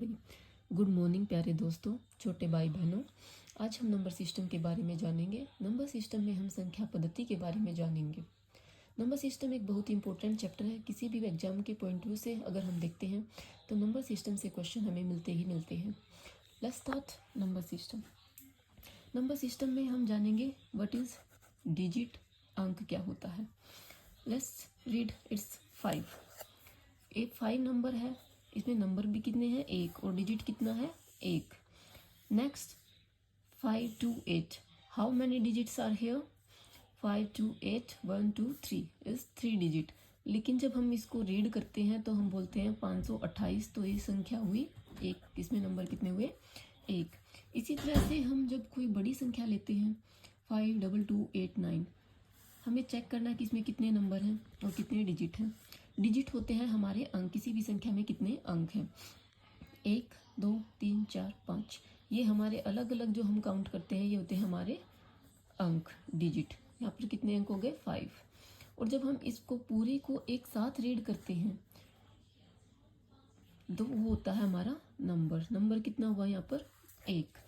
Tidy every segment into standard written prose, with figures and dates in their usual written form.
Good morning प्यारे दोस्तों, छोटे भाई बहनों। आज हम नंबर सिस्टम के बारे में जानेंगे। नंबर सिस्टम में हम संख्या पद्धति के बारे में जानेंगे। नंबर सिस्टम एक बहुत ही इंपॉर्टेंट चैप्टर है। किसी भी एग्जाम के पॉइंट व्यू से अगर हम देखते हैं तो नंबर सिस्टम से क्वेश्चन हमें मिलते हैं। Let's start number system. Number system में हम जानेंगे व्हाट इज डिजिट, अंक क्या होता है। Let's read it's 5। एक 5 नंबर है, इसमें नंबर भी कितने हैं? एक, और डिजिट कितना है? एक। Next 5 to 8, how many digits are here? 5 to 8, 1 2 3 is 3 digit. लेकिन जब हम इसको रीड करते हैं तो हम बोलते हैं 528, तो ये संख्या हुई एक। इसमें नंबर कितने हुए? एक। इसी तरह से हम जब कोई बड़ी संख्या लेते हैं 5 2 2 8 9, हमें चेक करना है कि इसमें कितने नंबर हैं और कितने डिजिट हैं। डिजिट होते हैं हमारे अंक। किसी भी संख्या में कितने अंक हैं? 1 2 3 4 5, ये हमारे अलग अलग जो हम काउंट करते हैं ये होते हैं हमारे अंक, डिजिट। यहाँ पर कितने अंक हो गए? 5। और जब हम इसको पूरी को एक साथ रीड करते हैं तो वो होता है हमारा नंबर। नंबर कितना हुआ यहाँ पर? 1।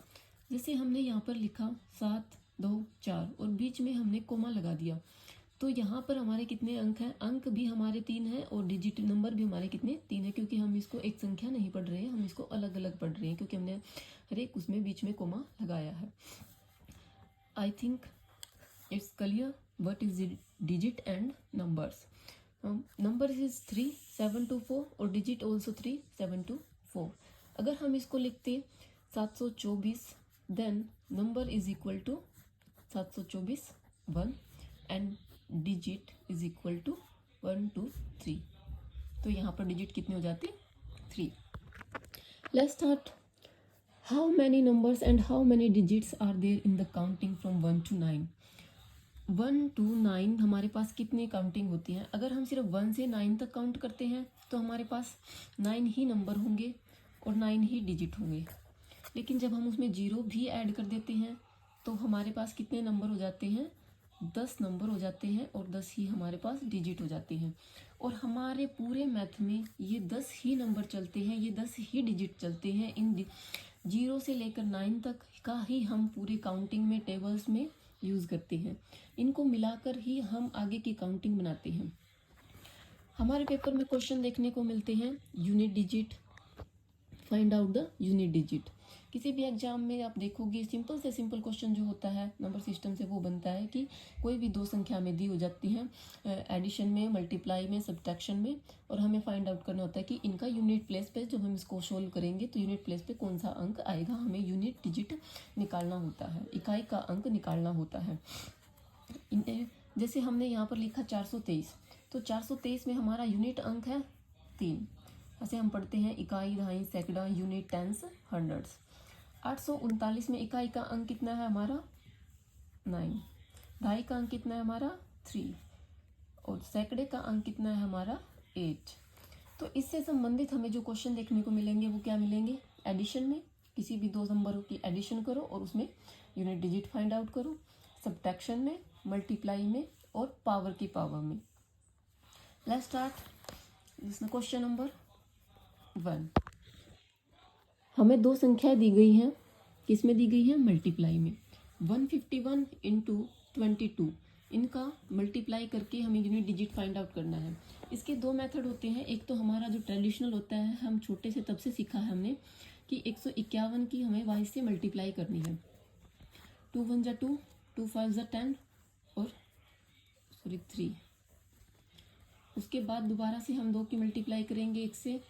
जैसे हमने यहाँ पर लिखा 7 2 4 और बीच में हमने कोमा लगा दिया, तो यहाँ पर हमारे कितने अंक हैं? अंक भी हमारे 3 हैं और डिजिट नंबर भी हमारे कितने? 3 है, क्योंकि हम इसको एक संख्या नहीं पढ़ रहे हैं, हम इसको अलग अलग पढ़ रहे हैं, क्योंकि हमने हर एक उसमें बीच में कोमा लगाया है। I think it's clear what is digit and numbers. Number is 3 7 2 4 और डिजिट ऑल्सो 3 7 2 4। अगर हम इसको लिखते 724, then number is equal to 724 1 and digit is equal to 1 2 3। तो यहाँ पर डिजिट कितने हो जाते? 3। Let's start. How many numbers and how many digits are there in the counting from 1 to 9? 1 to 9 हमारे पास कितनी काउंटिंग होती है? अगर हम सिर्फ 1 से 9 तक काउंट करते हैं तो हमारे पास 9 ही नंबर होंगे और 9 ही डिजिट होंगे। लेकिन जब हम उसमें 0 भी ऐड कर देते हैं तो हमारे पास कितने नंबर हो जाते हैं? 10 नंबर हो जाते हैं और 10 ही हमारे पास डिजिट हो जाते हैं। और हमारे पूरे मैथ में ये 10 ही नंबर चलते हैं, ये 10 ही डिजिट चलते हैं। इन 0 से लेकर 9 तक का ही हम पूरे काउंटिंग में टेबल्स में यूज़ करते हैं। इनको मिलाकर ही हम आगे की काउंटिंग बनाते हैं। हमारे पेपर में क्वेश्चन देखने को मिलते हैं unit digit, find out the unit digit. किसी भी एग्जाम में आप देखोगे सिंपल से सिंपल क्वेश्चन जो होता है नंबर सिस्टम से वो बनता है कि कोई भी दो संख्या में दी हो जाती हैं एडिशन में, मल्टीप्लाई में, सब्ट्रैक्शन में, और हमें फाइंड आउट करना होता है कि इनका यूनिट प्लेस पे जब हम इसको सोल्व करेंगे तो यूनिट प्लेस पे कौन सा अंक आएगा। हमें यूनिट डिजिट निकालना होता है, इकाई का अंक निकालना होता है। जैसे हमने यहाँ पर लिखा 423, तो 423 में हमारा यूनिट अंक है 3। ऐसे हम पढ़ते हैं इकाई, दहाई, सैकड़ा, यूनिट, टेंस, हंड्रेड्स। 839 में इकाई का अंक कितना है हमारा? 9। दहाई का अंक कितना है हमारा? 3। और सैकड़े का अंक कितना है हमारा? 8। तो इससे संबंधित हमें जो क्वेश्चन देखने को मिलेंगे वो क्या मिलेंगे? एडिशन में किसी भी दो नंबरों की एडिशन करो और उसमें यूनिट डिजिट फाइंड आउट करो। सब्ट्रैक्शन में, मल्टीप्लाई में और पावर की पावर में। Let's start. इसमें क्वेश्चन नंबर 1। हमें दो संख्याएं दी गई हैं, किसमें दी गई है? मल्टीप्लाई में। 151 इंटू 22, इनका मल्टीप्लाई करके हमें यूनिट डिजिट फाइंड आउट करना है। इसके दो मेथड होते हैं। एक तो हमारा जो ट्रेडिशनल होता है, हम छोटे से तब से सीखा है हमने कि 151 की हमें y से मल्टीप्लाई करनी है। 2 1 जा 2, 2 5 जा 10 और 3। उसके बाद दोबारा से हम 2 की मल्टीप्लाई करेंगे 1 से,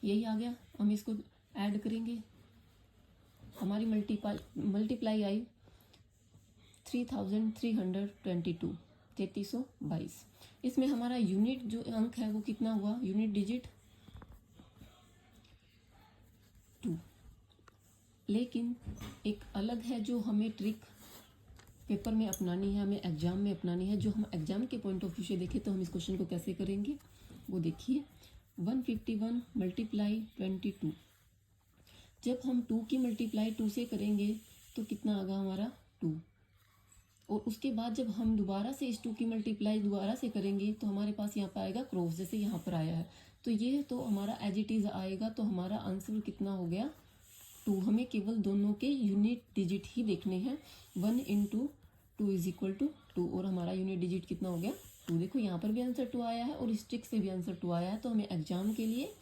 यही आ गया। हम इसको ऐड करेंगे, हमारी मल्टीप्लाई आई 3322, 3322। इसमें हमारा यूनिट जो अंक है वो कितना हुआ? Unit digit 2। लेकिन एक अलग है जो हमें ट्रिक पेपर में अपनानी है, हमें एग्जाम में अपनानी है। जो हम एग्जाम के पॉइंट ऑफ व्यू से देखें तो हम इस क्वेश्चन को कैसे करेंगे वो देखिए। 151 मल्टीप्लाई 22, जब हम 2 की मल्टीप्लाई 2 से करेंगे तो कितना आएगा हमारा? 2। और उसके बाद जब हम दोबारा से इस 2 की मल्टीप्लाई दोबारा से करेंगे तो हमारे पास यहाँ पर आएगा क्रॉस, जैसे यहाँ पर आया है। तो ये तो हमारा एज इट इज़ आएगा। तो हमारा आंसर कितना हो गया 2। हमें केवल दोनों के यूनिट डिजिट ही देखने हैं। 1 × 2 = 2 और हमारा यूनिट डिजिट कितना हो गया 2। देखो यहाँ पर भी आंसर 2 आया है और इस ट्रिक से भी आंसर 2 आया है। तो हमें एग्जाम के लिए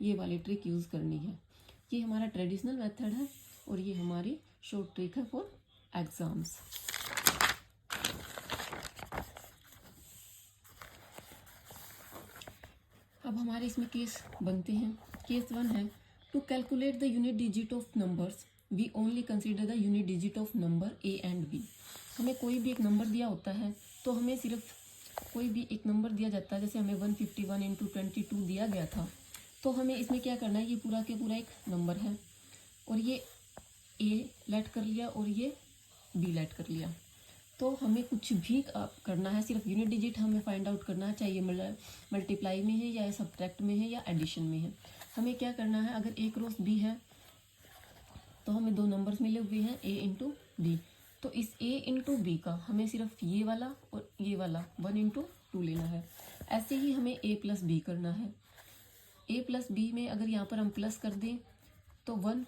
ये वाली ट्रिक यूज़ करनी है। ये हमारा ट्रेडिशनल मेथड है और ये हमारी शॉर्ट ट्रिक है फॉर एग्जाम्स। अब हमारे इसमें केस बनते हैं। केस 1 है to calculate the unit digit of numbers we only consider the unit digit of number A and B. हमें कोई भी एक नंबर दिया होता है तो हमें सिर्फ कोई भी एक नंबर दिया जाता है, जैसे हमें 151 × 22 दिया गया था। तो हमें इसमें क्या करना है, ये पूरा के पूरा एक नंबर है और ये ए लेट कर लिया और ये बी लेट कर लिया। तो हमें कुछ भी करना है, सिर्फ यूनिट डिजिट हमें फाइंड आउट करना है, चाहे मल्टीप्लाई में है या सब्ट्रैक्ट में है या एडिशन में है। हमें क्या करना है, अगर ए क्रॉस बी है तो हमें दो नंबर्स मिले हुए हैं ए × बी। तो इस ए × बी का हमें सिर्फ ये वाला और ये वाला 1 × 2 लेना है। ऐसे ही हमें ए + बी करना है। ए + बी में अगर यहाँ पर हम प्लस कर दें तो 1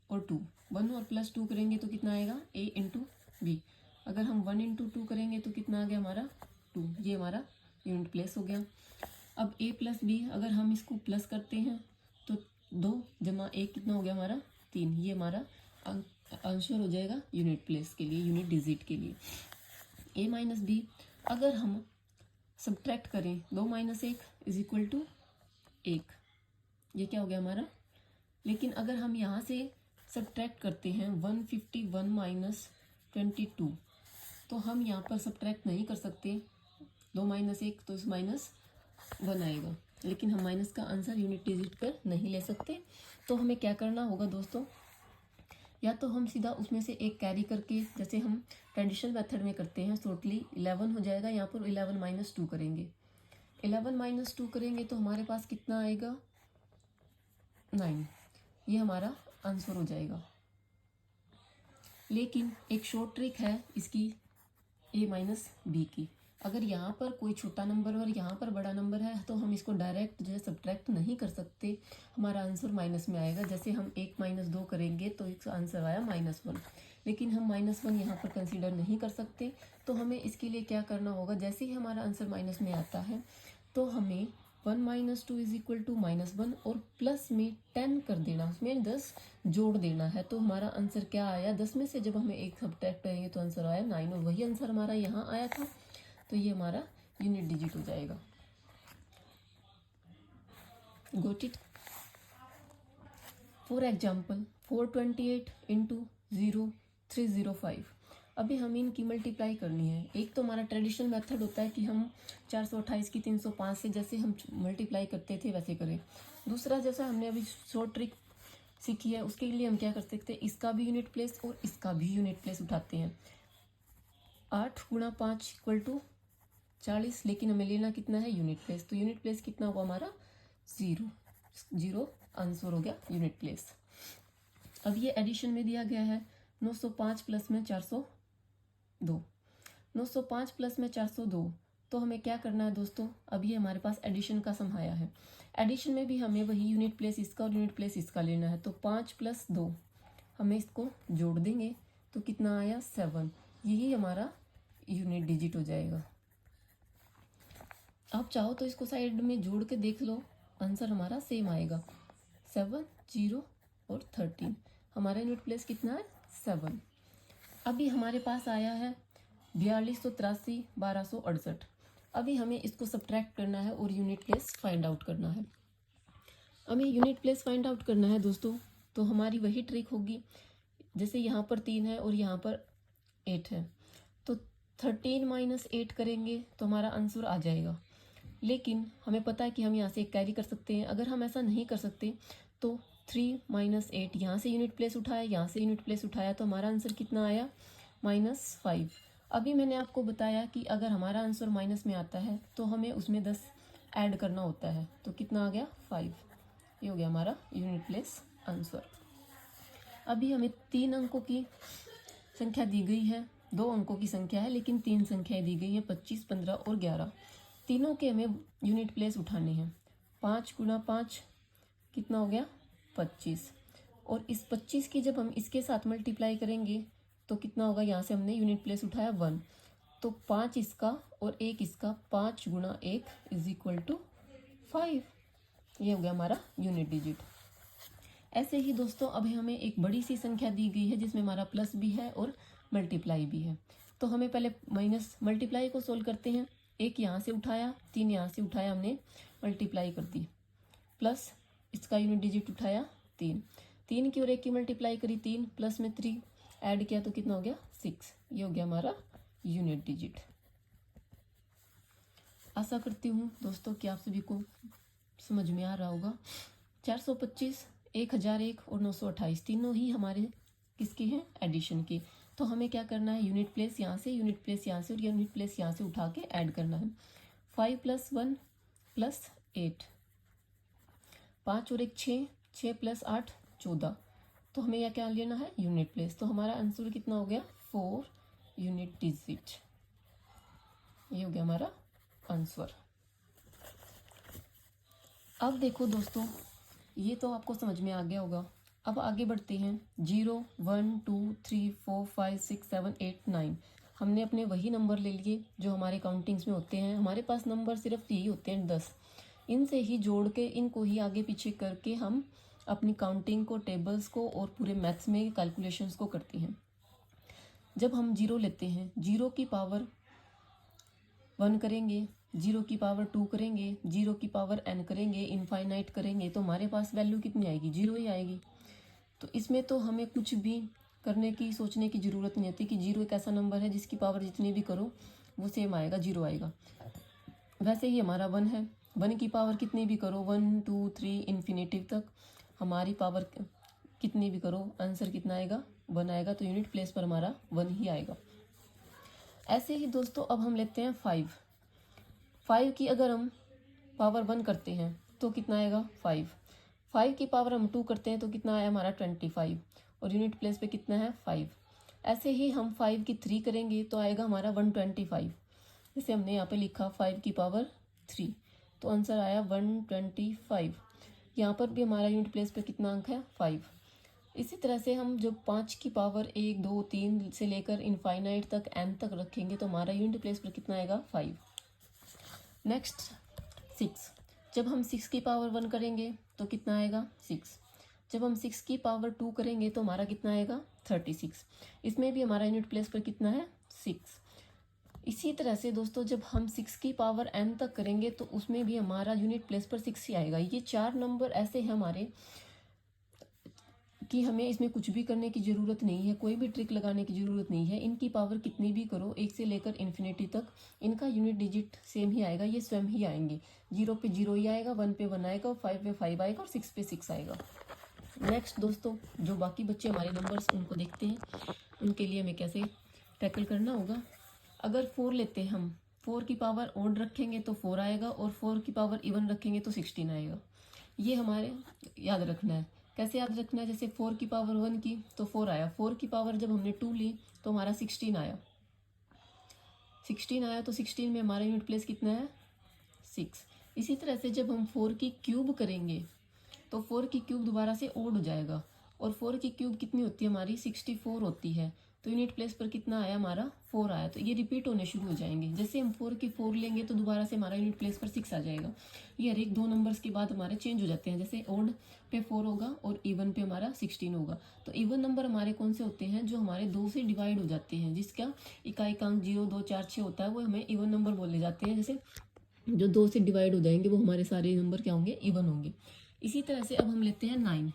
और 2, 1 और +2 करेंगे तो कितना आएगा ए × बी। अगर हम 1 × 2 करेंगे तो कितना आ गया हमारा 2। ये हमारा यूनिट प्लेस हो गया। अब ए + बी अगर हम इसको प्लस करते हैं तो 2 + 1 कितना हो गया हमारा 3। ये हमारा आंसर हो जाएगा यूनिट प्लेस के लिए, यूनिट डिजिट के लिए। ए - बी अगर हम सब्ट्रैक्ट करें 2 - 1 = 1, ये क्या हो गया हमारा। लेकिन अगर हम यहाँ से सब्ट्रैक्ट करते हैं 151 - 22 तो हम यहाँ पर सब्ट्रैक्ट नहीं कर सकते। 2 - 1 तो इस -1 आएगा, लेकिन हम माइनस का आंसर यूनिट डिजिट पर नहीं ले सकते। तो हमें क्या करना होगा दोस्तों, या तो हम सीधा उसमें से एक कैरी करके, जैसे हम ट्रेडिशनल मेथड में करते हैं, शॉर्टली 11 हो जाएगा। यहाँ पर 11 - 2 करेंगे। 11 - 2 करेंगे तो हमारे पास कितना आएगा 9। ये हमारा आंसर हो जाएगा। लेकिन एक शॉर्ट ट्रिक है इसकी ए - बी की। अगर यहाँ पर कोई छोटा नंबर और यहाँ पर बड़ा नंबर है तो हम इसको डायरेक्ट जो है सब्ट्रैक्ट नहीं कर सकते, हमारा आंसर माइनस में आएगा। जैसे हम 1 - 2 करेंगे तो इसका आंसर आया -1, लेकिन हम -1 यहाँ पर कंसीडर नहीं कर सकते। तो हमें इसके लिए क्या करना होगा, जैसे ही हमारा आंसर माइनस में आता है तो हमें 1 - 2 = -1 और प्लस में 10 कर देना, उसमें 10 जोड़ देना है। तो हमारा आंसर क्या आया, 10 में से जब हमें एक सब्ट्रैक्ट करेंगे तो आंसर आया 9 और वही आंसर हमारा यहाँ आया था। तो ये हमारा यूनिट डिजिट हो जाएगा। Got it. For example 428 × 0305। अभी हमें इनकी मल्टीप्लाई करनी है। एक तो हमारा ट्रेडिशनल मेथड होता है कि हम 428 की 305 से जैसे हम मल्टीप्लाई करते थे वैसे करें। दूसरा, जैसा हमने अभी शॉर्ट ट्रिक सीखी है, उसके लिए हम क्या कर सकते हैं, इसका भी यूनिट प्लेस और इसका भी यूनिट प्लेस उठाते हैं। 8 × 5 = 40, लेकिन हमें लेना कितना है यूनिट प्लेस। तो यूनिट प्लेस कितना हुआ हमारा 0 आंसर हो गया यूनिट प्लेस। अब ये एडिशन में दिया गया है 905 प्लस में 402, 905 प्लस में 402। तो हमें क्या करना है दोस्तों, अब ये हमारे पास एडिशन का सम आया है। एडिशन में भी हमें वही यूनिट प्लेस इसका और यूनिट प्लेस इसका लेना है। तो 5 + 2 हमें इसको जोड़ देंगे तो कितना आया 7। यही हमारा यूनिट डिजिट हो जाएगा। आप चाहो तो इसको साइड में जोड़ के देख लो, आंसर हमारा सेम आएगा 7, 0 और 13। हमारा यूनिट प्लेस कितना है 7। अभी हमारे पास आया है 4283 1268। अभी हमें इसको सब्ट्रैक्ट करना है और यूनिट प्लेस फाइंड आउट करना है। हमें यूनिट प्लेस फाइंड आउट करना है दोस्तों, तो हमारी वही ट्रिक होगी। जैसे यहाँ पर 3 है और यहाँ पर 8 है, तो 13 - 8 करेंगे तो हमारा आंसर आ जाएगा। लेकिन हमें पता है कि हम यहाँ से एक कैरी कर सकते हैं। अगर हम ऐसा नहीं कर सकते तो 3 - 8 यहाँ से यूनिट प्लेस उठाया, यहाँ से यूनिट प्लेस उठाया, तो हमारा आंसर कितना आया -5। अभी मैंने आपको बताया कि अगर हमारा आंसर माइनस में आता है तो हमें उसमें 10 ऐड करना होता है। तो कितना आ गया 5। ये हो गया हमारा यूनिट प्लेस आंसर। अभी हमें 3 अंकों की संख्या दी गई है, 2 अंकों की संख्या है लेकिन 3 संख्याएं दी गई हैं 25, 15 और 11। तीनों के हमें यूनिट प्लेस उठाने हैं। 5 गुना 5 कितना हो गया 25। और इस 25 की जब हम इसके साथ मल्टीप्लाई करेंगे तो कितना होगा, यहाँ से हमने यूनिट प्लेस उठाया 1, तो 5 इसका और 1 इसका, 5 गुना 1 इज इक्वल टू 5। ये हो गया हमारा यूनिट डिजिट। ऐसे ही दोस्तों अब हमें एक बड़ी सी संख्या दी गई है जिसमें हमारा प्लस भी है और मल्टीप्लाई भी है। तो हमें पहले माइनस मल्टीप्लाई को सोल्व करते हैं। 1 यहाँ से उठाया, 3 यहाँ से उठाया, हमने मल्टीप्लाई कर दी, प्लस इसका यूनिट डिजिट उठाया 3, 3 की और 1 की मल्टीप्लाई करी 3, प्लस में 3 ऐड किया तो कितना हो गया 6। ये हो गया हमारा यूनिट डिजिट। आशा करती हूँ दोस्तों कि आप सभी को समझ में आ रहा होगा। 425, 1001 और 928 तीनों ही हमारे किसके हैं, एडिशन के। तो हमें क्या करना है, यूनिट प्लेस यहाँ से, यूनिट प्लेस यहाँ से और यूनिट प्लेस यहाँ से उठा के ऐड करना है। 5 + 1 + 8, 5 और 1 6, 6 + 8 14। तो हमें यह क्या लेना है, यूनिट प्लेस। तो हमारा आंसर कितना हो गया 4 यूनिट डिजिट। ये हो गया हमारा आंसर। अब देखो दोस्तों, ये तो आपको समझ में आ गया होगा। अब आगे बढ़ते हैं। 0 1 2 3 4 5 6 7 8 9 हमने अपने वही नंबर ले लिए जो हमारे काउंटिंग्स में होते हैं। हमारे पास नंबर सिर्फ यही होते हैं 10। इनसे ही जोड़ के, इनको ही आगे पीछे करके हम अपनी काउंटिंग को, टेबल्स को और पूरे मैथ्स में कैलकुलेशंस को करते हैं। जब हम 0 लेते हैं, 0 की पावर 1 करेंगे, 0 की पावर 2 करेंगे, 0 की पावर n करेंगे, इनफाइनाइट करेंगे, तो हमारे पास वैल्यू कितनी आएगी, 0 ही आएगी। तो इसमें तो हमें कुछ भी करने की, सोचने की ज़रूरत नहीं होती कि 0 एक ऐसा नंबर है जिसकी पावर जितनी भी करो वो सेम आएगा, 0 आएगा। वैसे ही हमारा 1 है, 1 की पावर कितनी भी करो, 1 2 3 इन्फिनेटिव तक हमारी पावर कितनी भी करो, आंसर कितना आएगा, 1 आएगा। तो यूनिट प्लेस पर हमारा 1 ही आएगा। ऐसे ही दोस्तों अब हम लेते हैं 5 की अगर हम पावर 1 करते हैं तो कितना आएगा 5 की पावर हम 2 करते हैं तो कितना आया हमारा 25 और यूनिट प्लेस पे कितना है 5। ऐसे ही हम 5 की 3 करेंगे तो आएगा हमारा 125। जैसे हमने यहाँ पे लिखा 5 की पावर 3 तो आंसर आया 125। यहाँ पर भी हमारा यूनिट प्लेस पे कितना अंक है 5। इसी तरह से हम जब 5 की पावर 1 2 3 से लेकर इनफाइनाइट तक n तक रखेंगे तो हमारा यूनिट प्लेस पर कितना आएगा 5। नेक्स्ट 6, जब हम 6 की पावर 1 करेंगे तो कितना आएगा 6। जब हम 6 की पावर 2 करेंगे तो हमारा कितना आएगा 36। इसमें भी हमारा यूनिट प्लेस पर कितना है 6। इसी तरह से दोस्तों जब हम 6 की पावर n तक करेंगे तो उसमें भी हमारा यूनिट प्लेस पर 6 ही आएगा। ये 4 नंबर ऐसे हैं हमारे कि हमें इसमें कुछ भी करने की ज़रूरत नहीं है, कोई भी ट्रिक लगाने की ज़रूरत नहीं है। इनकी पावर कितनी भी करो, 1 से लेकर इन्फिनिटी तक, इनका यूनिट डिजिट सेम ही आएगा, ये स्वयं ही आएंगे। 0 पे 0 ही आएगा, 1 पे 1 आएगा, 5 पे 5 आएगा और 6 पे 6 आएगा। नेक्स्ट दोस्तों जो बाकी बच्चे हमारे नंबर्स उनको देखते हैं, उनके लिए हमें कैसे टैकल करना होगा। अगर 4 लेते हैं हम, 4 की पावर ओड रखेंगे तो 4 आएगा और 4 की पावर इवन रखेंगे तो 16 आएगा। ये हमारे याद रखना है। कैसे याद रखना है, जैसे 4 की पावर 1 की तो 4 आया, 4 की पावर जब हमने 2 ली तो हमारा 16 आया, 16 आया तो 16 में हमारा यूनिट प्लेस कितना है 6। इसी तरह से जब हम 4 की क्यूब करेंगे तो 4 की क्यूब दोबारा से ओड हो जाएगा और 4 की क्यूब कितनी होती है हमारी 64 होती है। तो यूनिट प्लेस पर कितना आया हमारा 4 आया। तो ये रिपीट होने शुरू हो जाएंगे। जैसे हम 4 की 4 लेंगे तो दोबारा से हमारा यूनिट प्लेस पर 6 आ जाएगा। ये हर एक 2 नंबर्स के बाद हमारे चेंज हो जाते हैं। जैसे ओड पे 4 होगा और इवन पे हमारा 16 होगा। तो इवन नंबर हमारे कौन से होते हैं, जो हमारे 2 से डिवाइड हो जाते हैं, जिसका इकाई अंक 0 2 4 6 होता है, वो हमें इवन नंबर बोले जाते हैं। जैसे जो 2 से डिवाइड हो जाएंगे वो हमारे सारे नंबर क्या होंगे, इवन होंगे। इसी तरह से अब हम लेते हैं 9।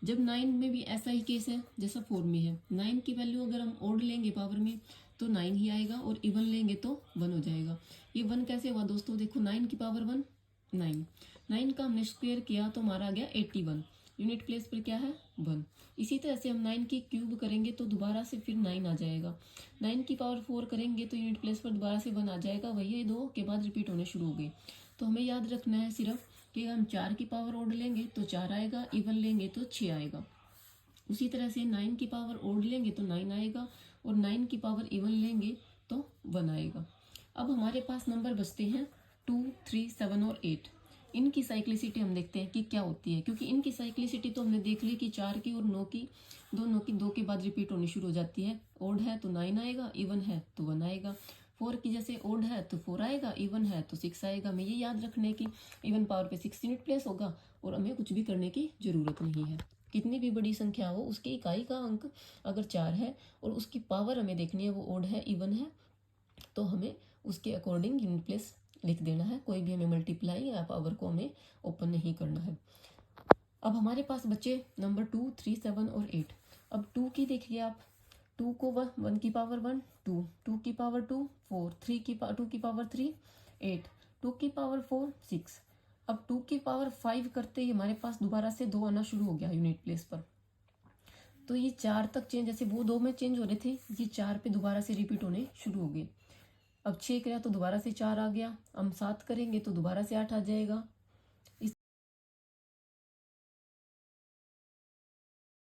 जब 9 में भी ऐसा ही केस है जैसा 4 में है। 9 की वैल्यू अगर हम ओड लेंगे पावर में तो 9 ही आएगा और इवन लेंगे तो 1 हो जाएगा। ये 1 कैसे हुआ दोस्तों, देखो 9 की पावर 1 9 का हमने स्क्वायर किया तो हमारा आ गया 81। यूनिट प्लेस पर क्या है 1। इसी तरह से हम 9 की क्यूब करेंगे तो दोबारा से फिर 9 आ जाएगा। 9 की पावर 4 करेंगे तो यूनिट प्लेस पर दोबारा से 1 आ जाएगा। वही 2 के बाद रिपीट होने शुरू हो गए। तो हमें याद रखना है सिर्फ कि हम 4 की पावर ओड लेंगे तो 4 आएगा, इवन लेंगे तो 6 आएगा। उसी तरह से 9 की पावर ओड लेंगे तो 9 आएगा और 9 की पावर इवन लेंगे तो 1 आएगा। अब हमारे पास नंबर बचते हैं 2 3 7 और 8। इनकी साइक्लिसिटी हम देखते हैं कि क्या होती है, क्योंकि इनकी साइक्लिसिटी तो हमने देख ली कि 4 की और 9 की, दोनों की 2 के बाद रिपीट होनी शुरू हो जाती है। ओड है तो 9 आएगा, इवन है तो 1 आएगा। 4 की जैसे ओड है तो 4 आएगा, इवन है तो 6 आएगा। हमें ये याद रखने की इवन पावर पे 6 यूनिट प्लेस होगा और हमें कुछ भी करने की जरूरत नहीं है। कितनी भी बड़ी संख्या हो, उसकी इकाई का अंक अगर 4 है और उसकी पावर हमें देखनी है वो ओड है, इवन है, तो हमें उसके अकॉर्डिंग यूनिट प्लेस लिख देना है। कोई भी हमें मल्टीप्लाई या पावर को हमें ओपन नहीं करना है। अब हमारे पास बचे नंबर 2, 3, 7 और 8। अब 2 की देखिए आप, 2 को 1 की पावर 1 2, 2 की पावर 2 4, 2 की पावर 3 8, 2 की पावर 4 6। अब 2 की पावर 5 करते ही हमारे पास दोबारा से 2 आना शुरू हो गया यूनिट प्लेस पर। तो ये 4 तक चेंज, जैसे वो 2 में चेंज हो रहे थे, ये 4 पे दोबारा से रिपीट होने शुरू हो गए। अब 6 करा तो दोबारा से 4 आ गया, हम 7 करेंगे तो दोबारा से 8 आ जाएगा,